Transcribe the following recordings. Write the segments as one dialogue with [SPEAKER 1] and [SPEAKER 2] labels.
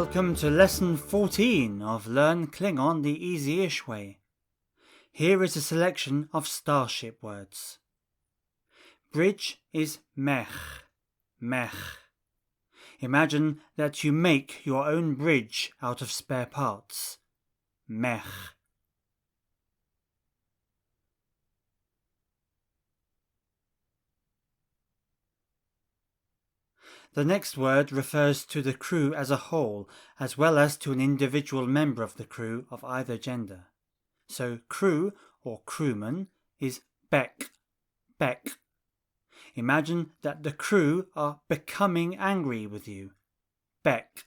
[SPEAKER 1] Welcome to lesson 14 of Learn Klingon the Easy-ish Way. Here is a selection of starship words. Bridge is mech, mech. Imagine that you make your own bridge out of spare parts. Mech. The next word refers to the crew as a whole, as well as to an individual member of the crew of either gender. So crew or crewman is bek, bek. Imagine that the crew are becoming angry with you. Bek.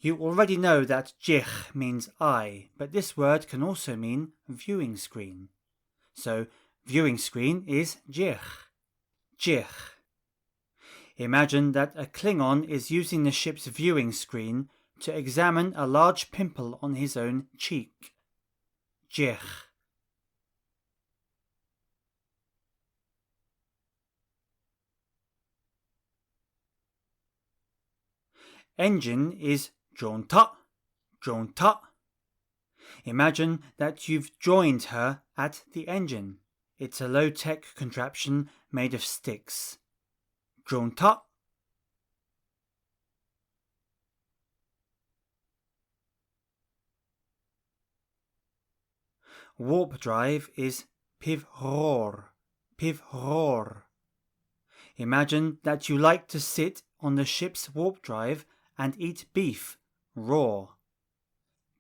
[SPEAKER 1] You already know that jegh means eye, but this word can also mean viewing screen. So viewing screen is jegh, jegh. Imagine that a Klingon is using the ship's viewing screen to examine a large pimple on his own cheek. Jegh. Engine is jonta, jonta. Imagine that you've joined her at the engine. It's a low-tech contraption made of sticks. Jonta. Warp drive is pIvghor, pIvghor. Imagine that you like to sit on the ship's warp drive and eat beef, raw.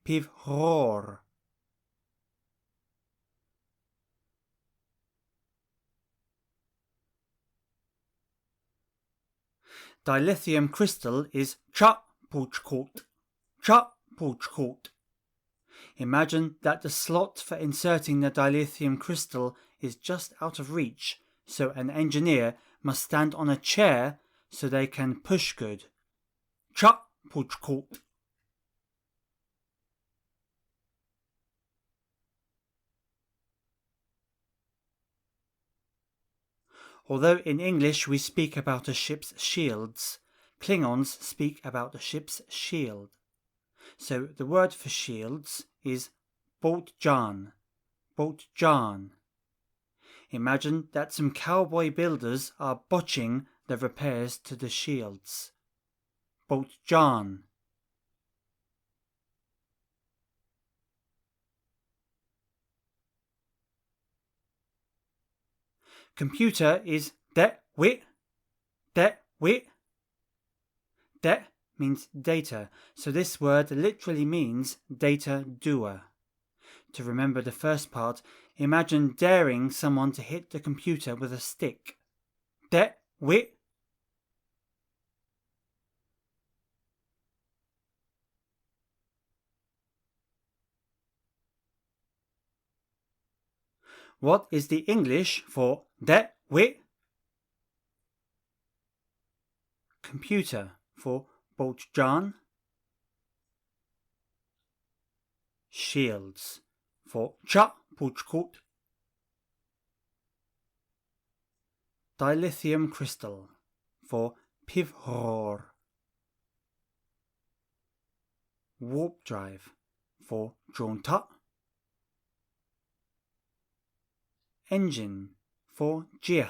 [SPEAKER 1] pIvghor. Dilithium crystal is chu'Ha, chu'Ha. Imagine that the slot for inserting the dilithium crystal is just out of reach, so an engineer must stand on a chair so they can push good. chu'Ha. Although in English we speak about a ship's shields, Klingons speak about a ship's shield. So the word for shields is botjan, botjan. Imagine that some cowboy builders are botching the repairs to the shields. Botjan. Computer is de-wit, de-wit. De means data, so this word literally means data doer. To remember the first part, imagine daring someone to hit the computer with a stick. De-wit. What is the English for de-wit? Computer for botjan. Shields for chu'Ha. Dilithium crystal for pIvghor. Warp drive for jonta. Engine for jegh.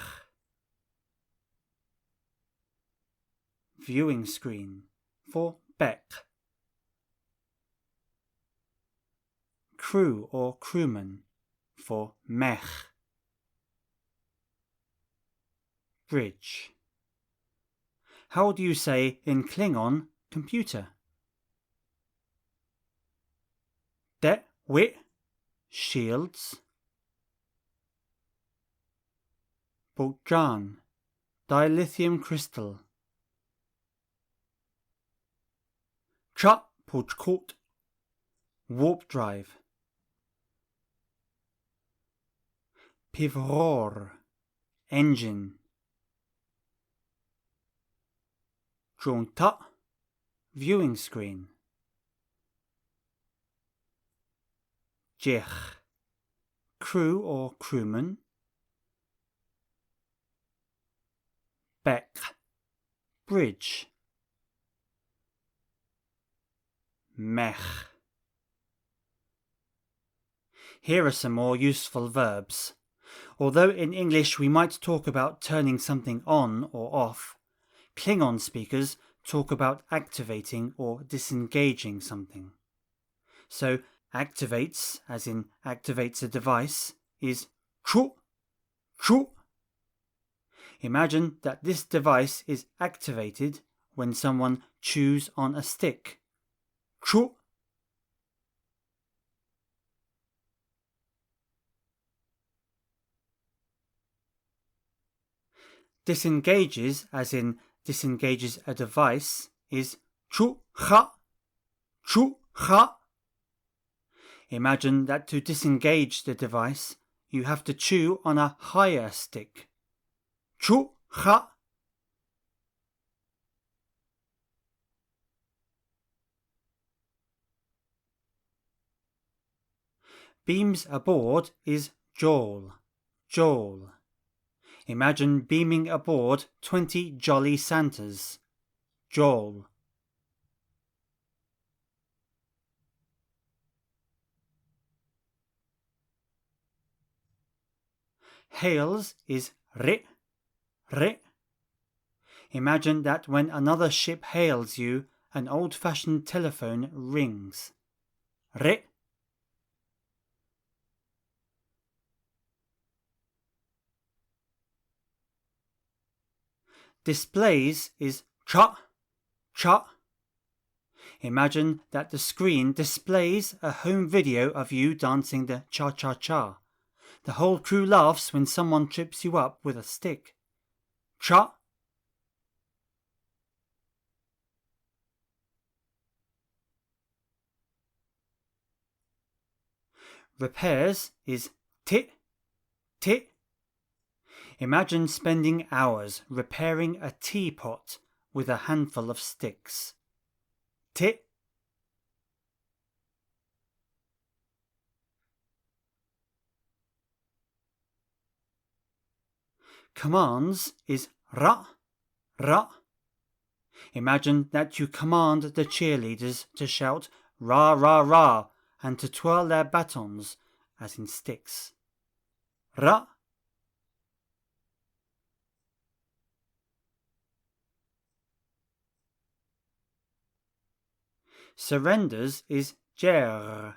[SPEAKER 1] Viewing screen for bek. Crew or crewman for mech. Bridge. How do you say in Klingon computer? De-wit, shields. Botjan, dilithium crystal. chu'Ha, warp drive. pIvghor, engine. Jonta, viewing screen. Jegh, crew or crewman pagh, bridge. Mech. Here are some more useful verbs. Although in English we might talk about turning something on or off, Klingon speakers talk about activating or disengaging something. So activates, as in activates a device, is chu'Ha. Imagine that this device is activated when someone chews on a stick. chu'Ha. Disengages, as in disengages a device, is chu'Ha. Imagine that to disengage the device, you have to chew on a higher stick. chu'Ha. Beams aboard is jol. Imagine beaming aboard 20 jolly Santas. Jol. Hails is re. Imagine that when another ship hails you, an old-fashioned telephone rings. Re. Displays is cha. Imagine that the screen displays a home video of you dancing the cha-cha-cha. The whole crew laughs when someone trips you up with a stick. Cha. Repairs is ti. Imagine spending hours repairing a teapot with a handful of sticks. Ti. Commands is ra. Imagine that you command the cheerleaders to shout rah rah rah and to twirl their batons, as in sticks. Ra. Surrenders is jegh.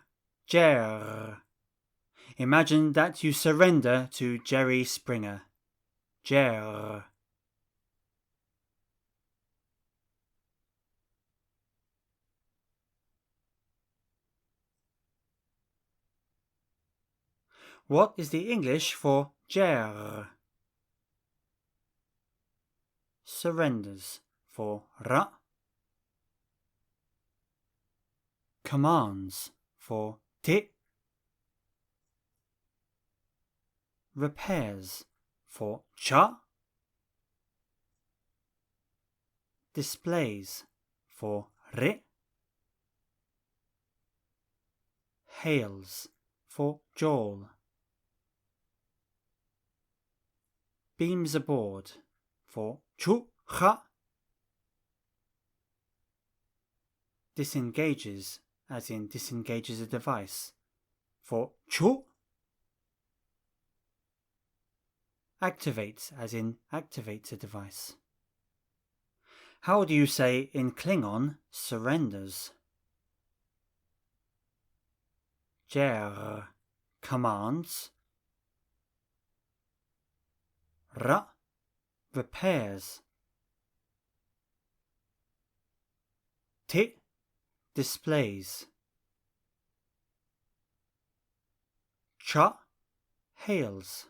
[SPEAKER 1] Imagine that you surrender to Jerry Springer. Jegh. What is the English for jegh? Surrenders for ra. Commands for ti. Repairs for cha. Displays for re. Hails for jol. Beams aboard for chu'Ha. Disengages, as in disengages a device, for chu. Activates, as in activates a device. How do you say in Klingon surrenders? Jegh, commands. Ra, repairs. Ti, displays. Cha, hails.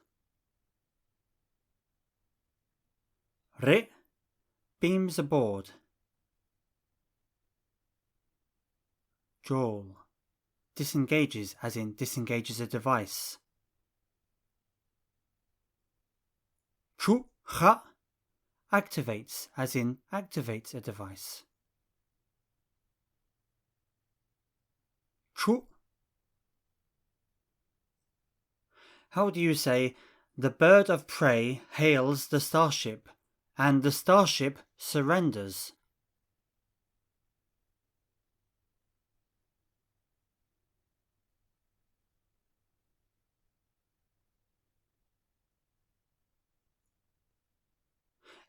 [SPEAKER 1] Re, beams aboard. Jol, disengages, as in disengages a device. chu'Ha, activates, as in activates a device. Chu. How do you say the bird of prey hails the starship and the starship surrenders.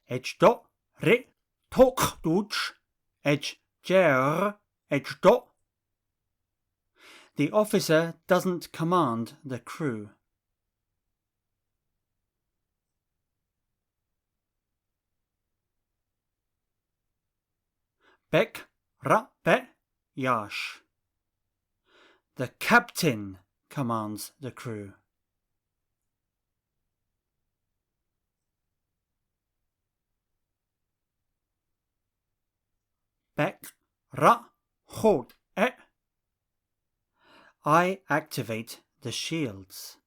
[SPEAKER 1] Ejdo, re, tok duch, jegh, ejdo. The officer doesn't command the crew. Bek, ra, be, yash. The captain commands the crew. Bek, ra, Hoch, I activate the shields.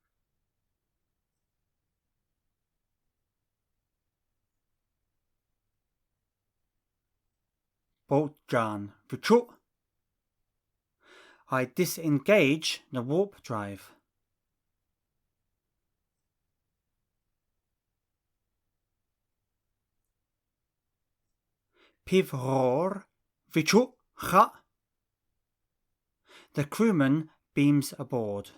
[SPEAKER 1] Botjan, I disengage the warp drive. pIvghor, chu'Ha. The crewman beams aboard.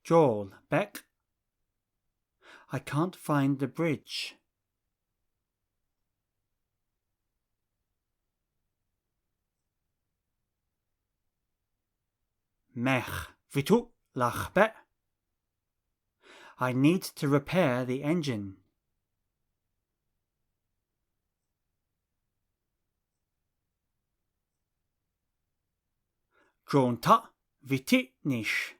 [SPEAKER 1] Joel, Beck. I can't find the bridge. Mech, lachbe. I need to repair the engine. Jonta, nish.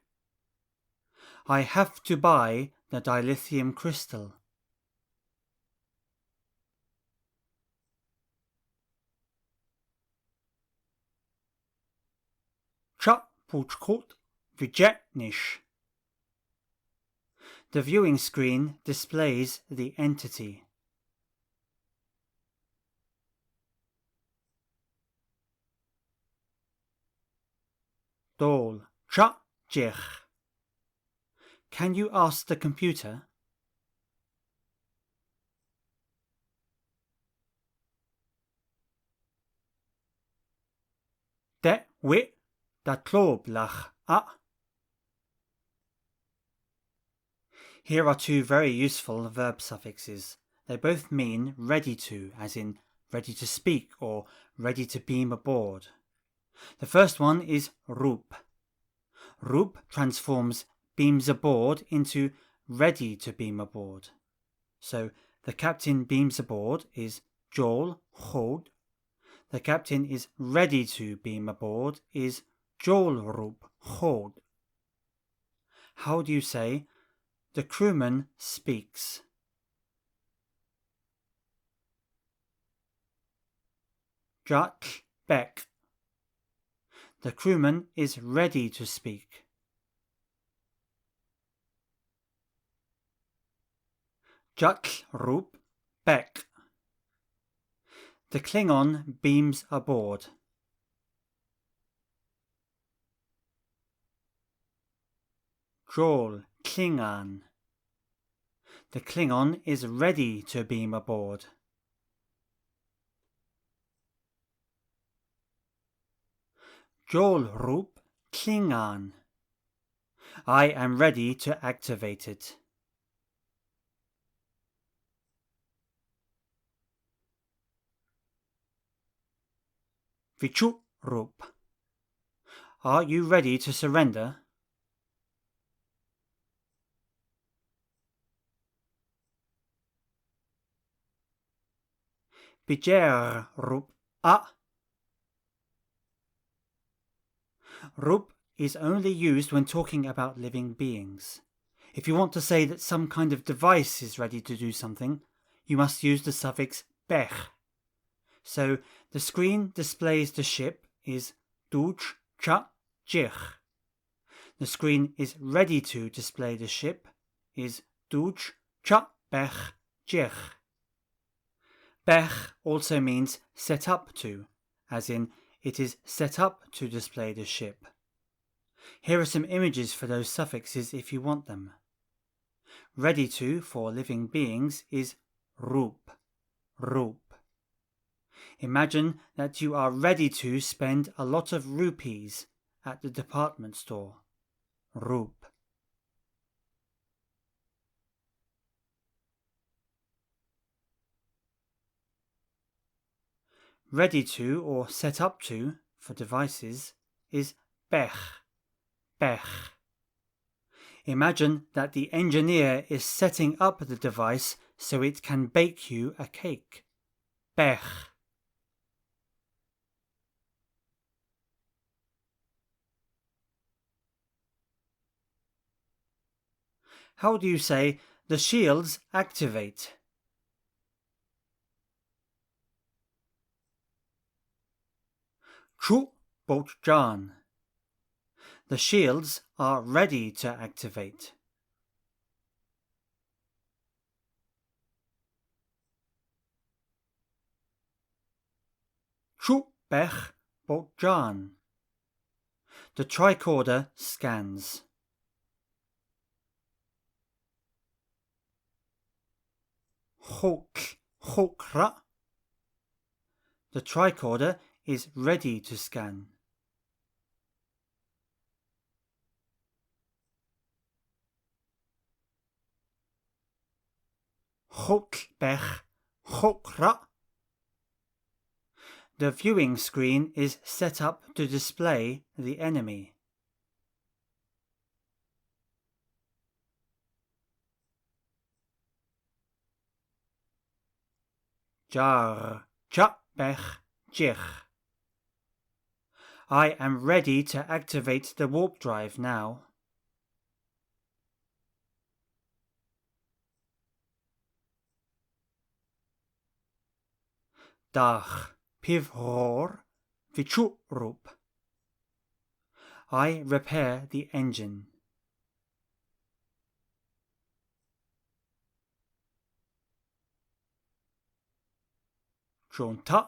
[SPEAKER 1] I have to buy the dilithium crystal. nish. The viewing screen displays the entity. Dol, jegh. Can you ask the computer? De wit lach a. Here are two very useful verb suffixes. They both mean ready to, as in ready to speak or ready to beam aboard. The first one is roep. Roep transforms beams aboard into ready to beam aboard. So the captain beams aboard is Joel Hoch. The captain is ready to beam aboard is Joel roep Hoch. How do you say the crewman speaks? Jack Beck. The crewman is ready to speak. Jack roep Beck. The Klingon beams aboard. Joel Klingon. The Klingon is ready to beam aboard. Joel roep Klingon. I am ready to activate it. Vichu roep. Are you ready to surrender? pIvghor roep a. Roep is only used when talking about living beings. If you want to say that some kind of device is ready to do something, you must use the suffix pagh. So the screen displays the ship is duch, jegh. The screen is ready to display the ship is duch, pagh, jegh. Pagh also means set up to, as in it is set up to display the ship. Here are some images for those suffixes if you want them. Ready to for living beings is roop, roop. Imagine that you are ready to spend a lot of rupees at the department store. Roop. Ready to or set up to for devices is pagh, pagh. Imagine that the engineer is setting up the device so it can bake you a cake. Pagh. How do you say the shields activate? Botjan. The shields are ready to activate. pagh botjan. The tricorder scans. Hoch. The tricorder is ready to scan. pagh. The viewing screen is set up to display the enemy. Jar. pagh. Jegh. I am ready to activate the warp drive now. pIvghor. I repair the engine. Jonta.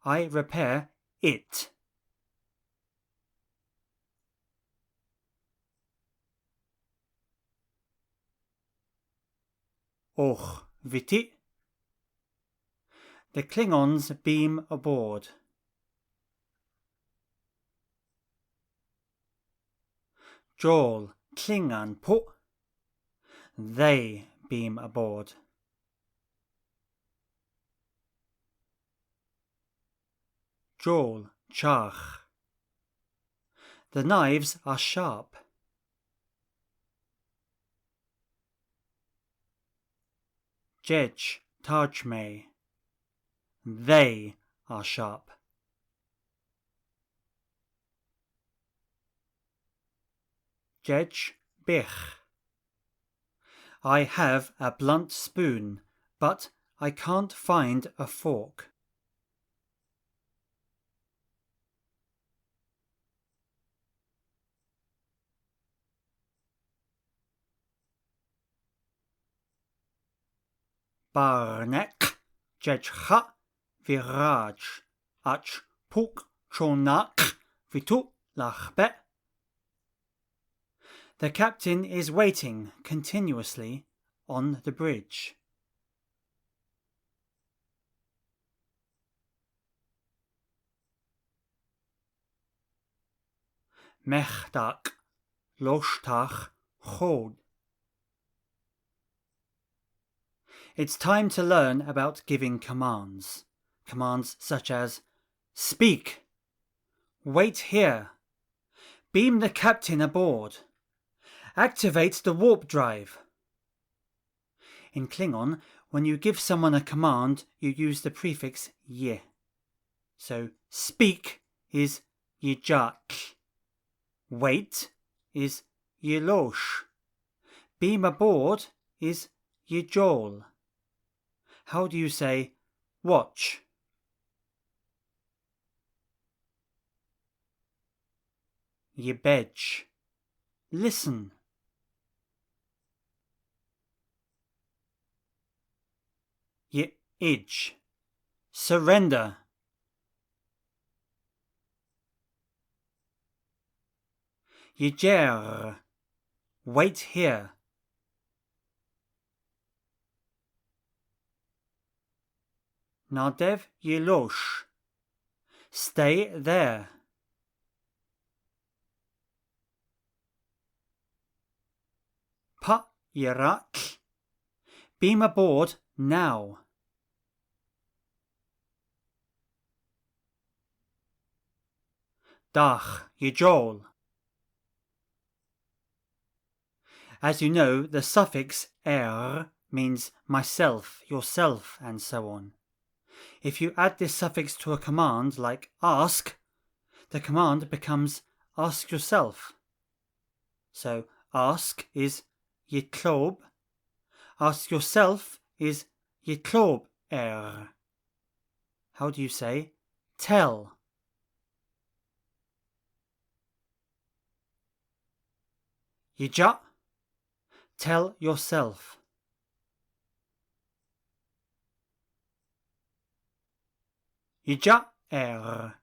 [SPEAKER 1] I repair it. Hoch. The Klingons beam aboard. Joel. Klingon. They beam aboard. Joel. Chagh. The knives are sharp. Jegh. They are sharp. Jegh. I have a blunt spoon, but I can't find a fork. Barnek. Jegh. Viraj. Ach. chonak. Lachbe. The captain is waiting continuously on the bridge. Mechdak. Loshtach. Chod. It's time to learn about giving commands. Commands such as speak, wait here, beam the captain aboard, activate the warp drive. In Klingon, when you give someone a command, you use the prefix ye. So speak is yijak, wait is yilosh, beam aboard is yijol. How do you say watch? Yibedge. Listen. Yidge. Surrender. jegh, wait here. Nadev yelosh, stay there. pIvghor, beam aboard now. Dach yejol. As you know, the suffix means myself, yourself, and so on. If you add this suffix to a command like ask, the command becomes ask yourself. So ask is yitlob, ask yourself is yitlob. How do you say tell? Yejah, tell yourself. Yejah,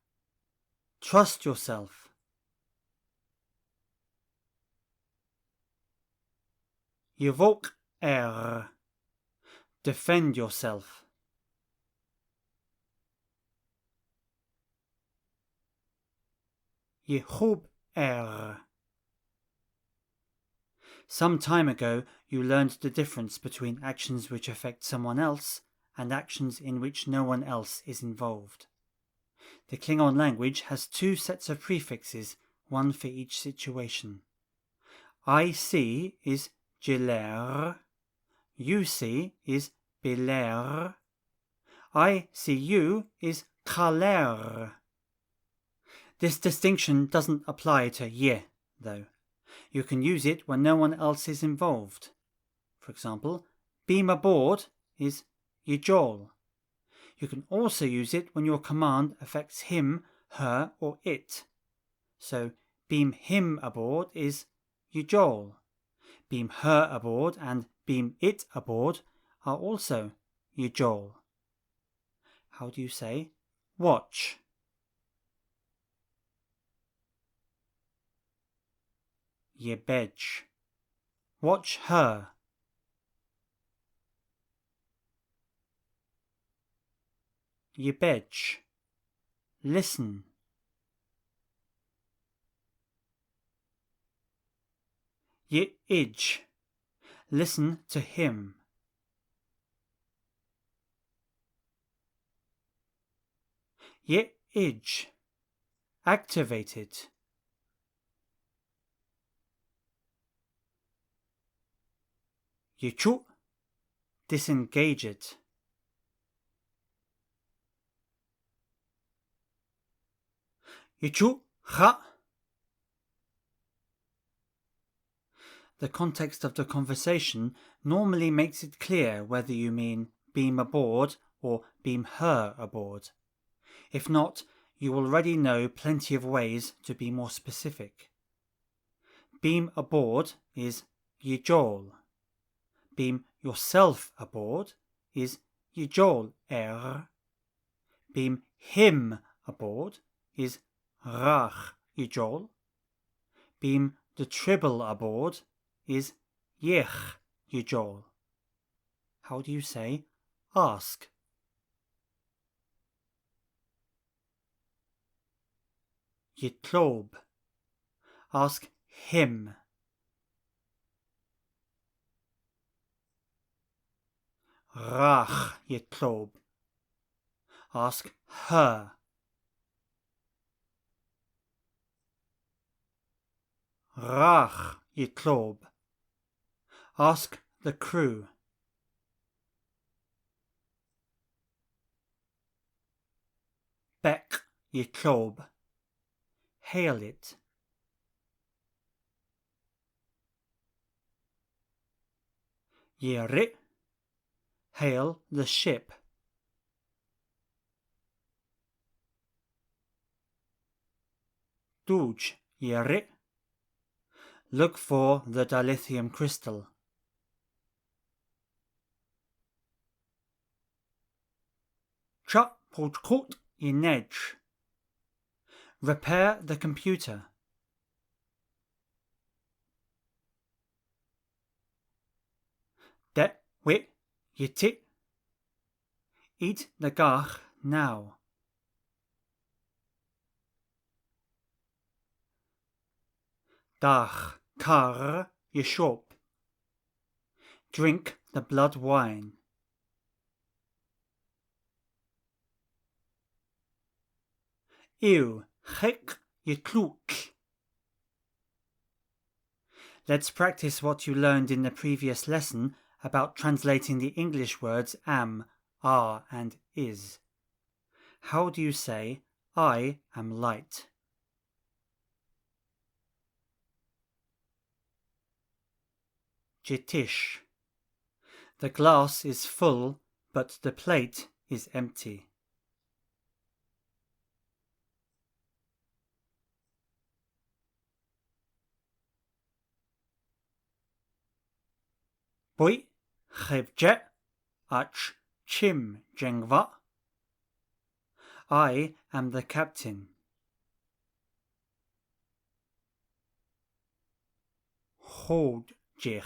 [SPEAKER 1] trust yourself. Yevok, defend yourself. Yehub, some time ago you learned the difference between actions which affect someone else and actions in which no one else is involved. The Klingon language has two sets of prefixes, one for each situation. I see is jegh, you see is bil'er, I see you is khaler. This distinction doesn't apply to ye, though. You can use it when no one else is involved. For example, beam aboard is yejol. You can also use it when your command affects him, her, or it. So, beam him aboard is yejol. Beam her aboard and beam it aboard are also yejol. How do you say watch? Yebej, watch her. Yebej, listen. Ye'ij, listen to him. Ye'ij, activate it. Yechu, disengage it. chu'Ha. The context of the conversation normally makes it clear whether you mean beam aboard or beam her aboard. If not, you already know plenty of ways to be more specific. Beam aboard is yejol. Beam yourself aboard is yejol. Beam him aboard is rach yejol. Beam the tribble aboard is jegh yejol. How do you say ask? Yitlob, ask him. Rach yitlob, ask her. Rach yitlob, ask the crew. Bek yitlob, hail it. Yeri, hail the ship. Duj yeri, look for the dilithium crystal. Cha pultkut yinej, repair the computer. Wit, yitit. Eat the gach now. Dach, kar, yeshop. Drink the blood wine. Ew, chek, yitluk. Let's practice what you learned in the previous lesson about translating the English words am, are and is. How do you say, I am light? Jitish. The glass is full, but the plate is empty. Boi, chevje, ach, chim, jengva. I am the captain. Hold, jegh.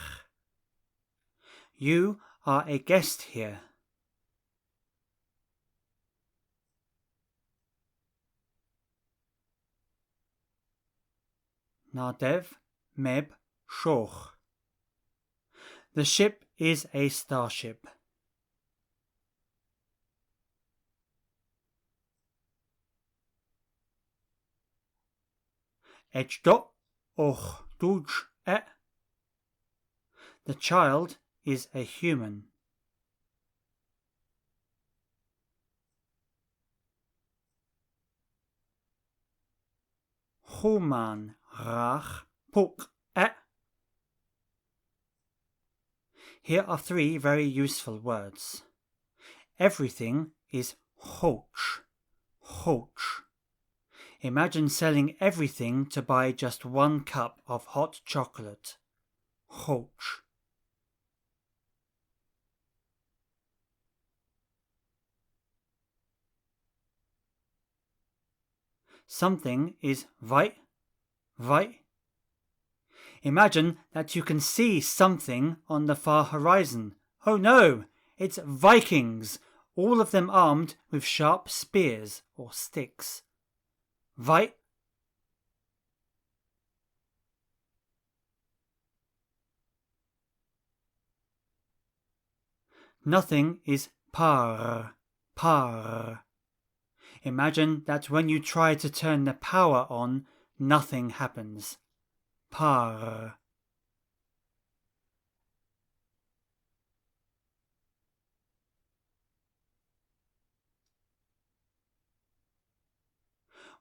[SPEAKER 1] You are a guest here. Nadev, meb, shoch. The ship is a starship. Ejdo, och, duj, e. The child is a human. Human, rach, puk, e. Here are three very useful words. Everything is Hoch. Hoch. Imagine selling everything to buy just 1 cup of hot chocolate. Hoch. Something is vai. Imagine that you can see something on the far horizon. Oh no, it's Vikings, all of them armed with sharp spears or sticks. Vai. Nothing is pagh. Imagine that when you try to turn the power on, nothing happens. Pagh.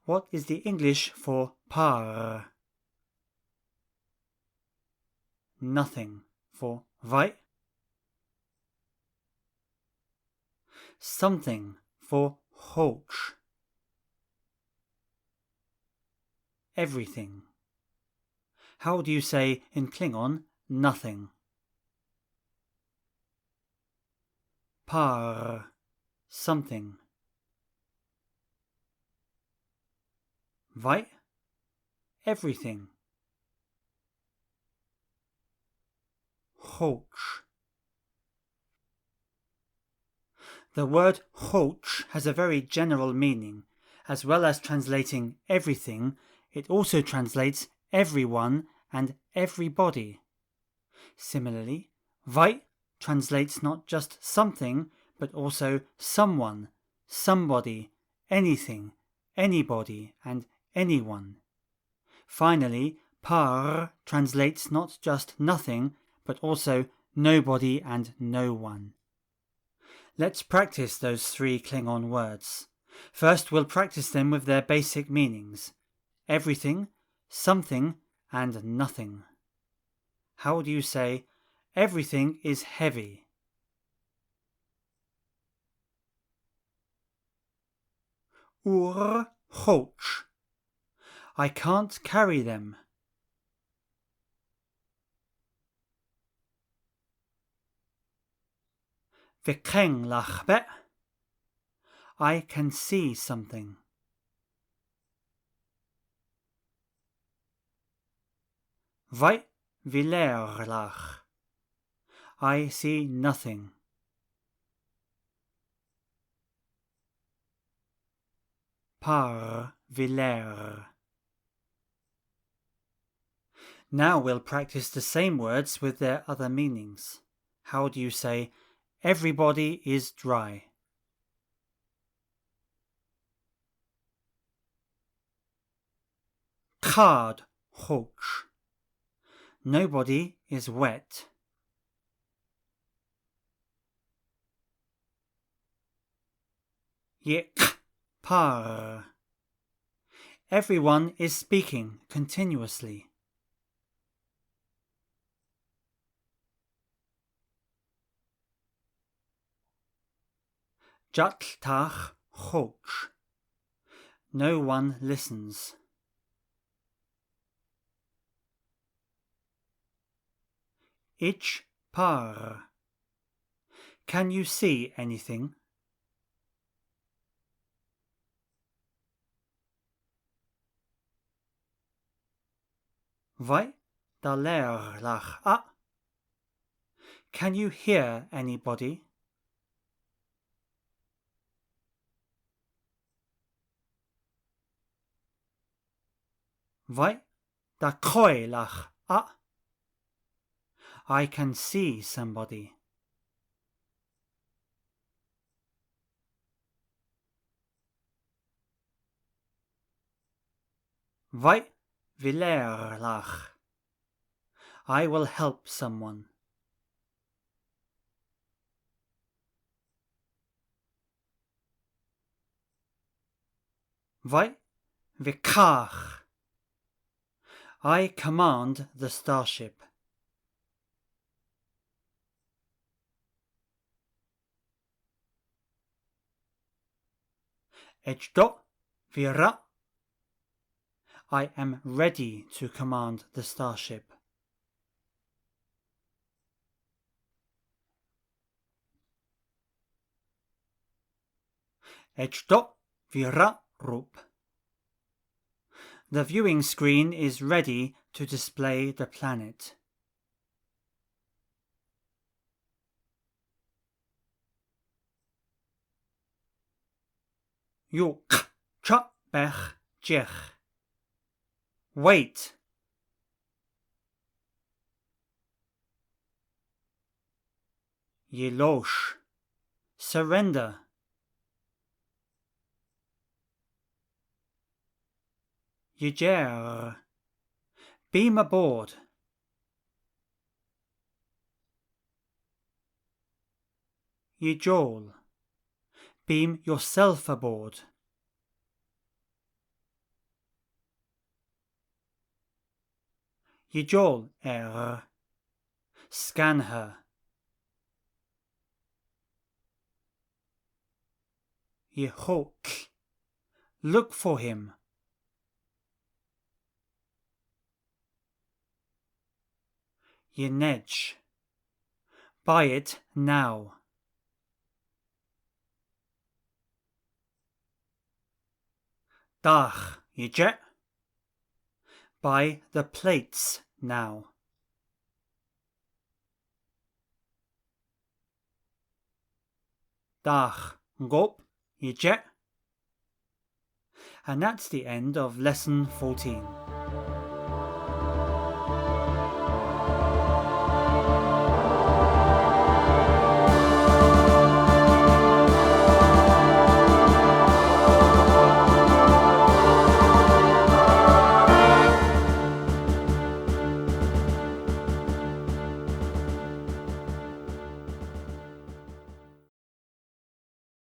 [SPEAKER 1] What is the English for pagh? Nothing. For vai? Something. For Hoch. Everything. How do you say in Klingon nothing? Pagh. Something. Vai? Everything. Hoch. The word Hoch has a very general meaning. As well as translating everything, it also translates everyone and everybody. Similarly, vai translates not just something, but also someone, somebody, anything, anybody, and anyone. Finally, pagh translates not just nothing, but also nobody and no one. Let's practice those 3 Klingon words. First, we'll practice them with their basic meanings. Everything, something, and nothing. How do you say, everything is heavy? Hoch. I can't carry them. V'kreng lachbe. I can see something. Vai viler lach. I see nothing. pIvghor. Now we'll practice the same words with their other meanings. How do you say, everybody is dry? Card, Hoch. Nobody is wet. Jegh, pagh. Everyone is speaking continuously. jonta, Hoch. No one listens. pagh. Can you see anything? dilithium. Can you hear anybody? I can see somebody. pIvghor. I will help someone. pagh. I command the starship. jegh. I am ready to command the starship. jegh. The viewing screen is ready to display the planet. Hoch, jegh. Wait. Yelosh. Surrender. Yegh. Beam aboard. Yejol. Beam yourself aboard. Yejol. Scan her. Hoch. Look for him. Disengages. Buy it now. jegh. Buy the plates now. jegh. And that's the end of lesson 14.